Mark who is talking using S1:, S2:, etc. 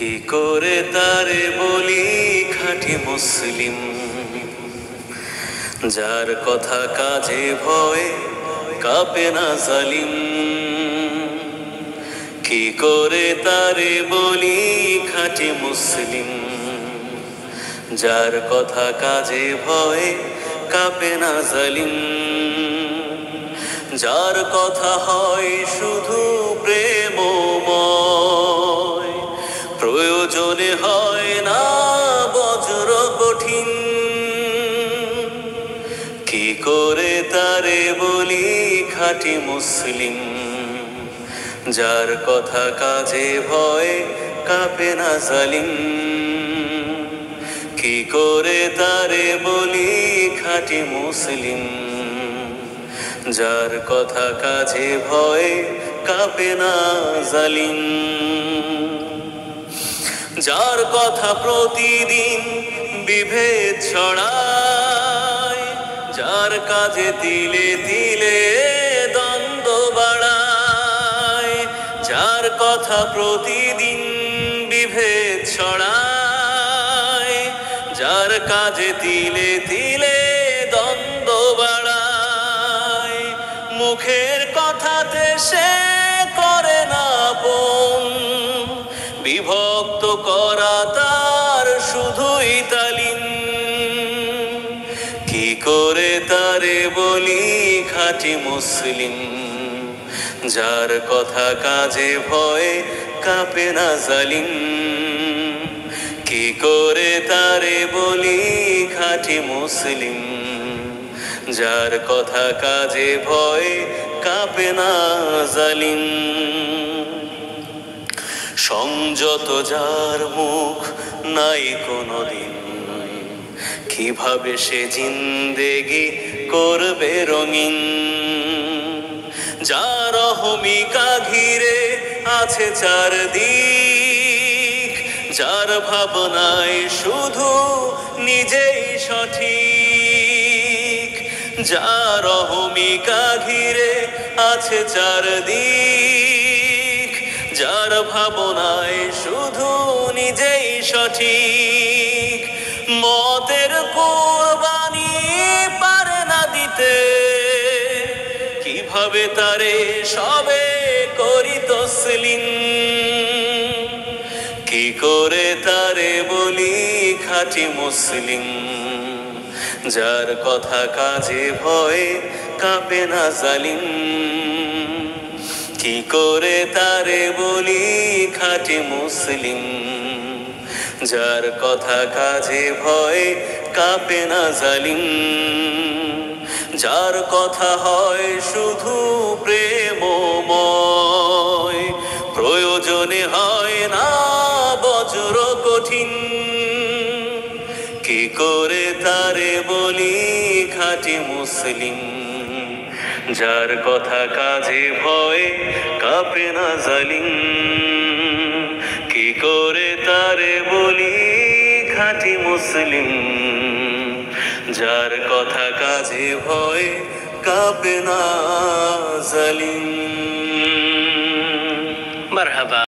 S1: কি করে তারে বলি খাঁটি মুসলিম, যার কথা কাজে ভয়ে কাঁপে না জালিম। কি করে তারে বলি খাঁটি মুসলিম, যার কথা কাজে ভয়ে কাঁপে না জালিম। যার কথা হয় শুধু প্রেমময়, প্রয়োজনে হয় না বজ্র কঠিন। কি করে তারে বলি খাঁটি মুসলিম, যার কথা কাজে ভয়ে কাঁপে না জালিম। কি করে তারে বলি খাঁটি মুসলিম, যার কথা কাজে ভয়ে কাঁপে না জালিম। যার কথা প্রতিদিন বিভেদ ছড়ায়, যার কাজে তিলে তিলে দ্বন্দ্ব বাড়ায়। যার কথা প্রতিদিন বিভেদ ছড়ায়, যার কাজে তিলে তিলে দ্বন্দ্ব বাড়ায়। মুখের কথাতে সে করে না আপন, বিভক্ত করা তার শুধুই তালিম। কি করে তারে বলি খাঁটি মুসলিম, যার কথা কাজে ভয়ে কাঁপে না জালিম। কি করে তারে বলি খাঁটি মুসলিম, যার কথা কাজে ভয়ে কাঁপে না জালিম। সংযত যার মুখ নাই কোনোদিন, কিভাবে সে জিন্দেগি করবে রঙিন। যার অহমিকা ঘিরে আছে চারদিক, যার ভাবনায় শুধু নিজেই সঠিক। যার অহমিকা ঘিরে আছে চারদিক, যার ভাবনায় শুধু নিজেই সঠিক। মতের কুরবানি পারে না দিতে, কিভাবে তারে সবে করি তসলিম। কি করে তারে বলি খাঁটি মুসলিম, যার কথা কাজে ভয়ে কাঁপে না জালিম। কি করে তারে বলি খাঁটি মুসলিম, যার কথা কাজে ভয়ে কাঁপে না জালিম। যার কথা হয় শুধু প্রেমময়, প্রয়োজনে হয় না বজ্র কঠিন। কি করে তারে বলি খাঁটি মুসলিম, যার কথা কাজে ভয়ে কাঁপে না জালিম। কি করে তারে বলি খাঁটি মুসলিম, যার কথা কাজে ভয়ে কাঁপে না জালিম। মারহাবা।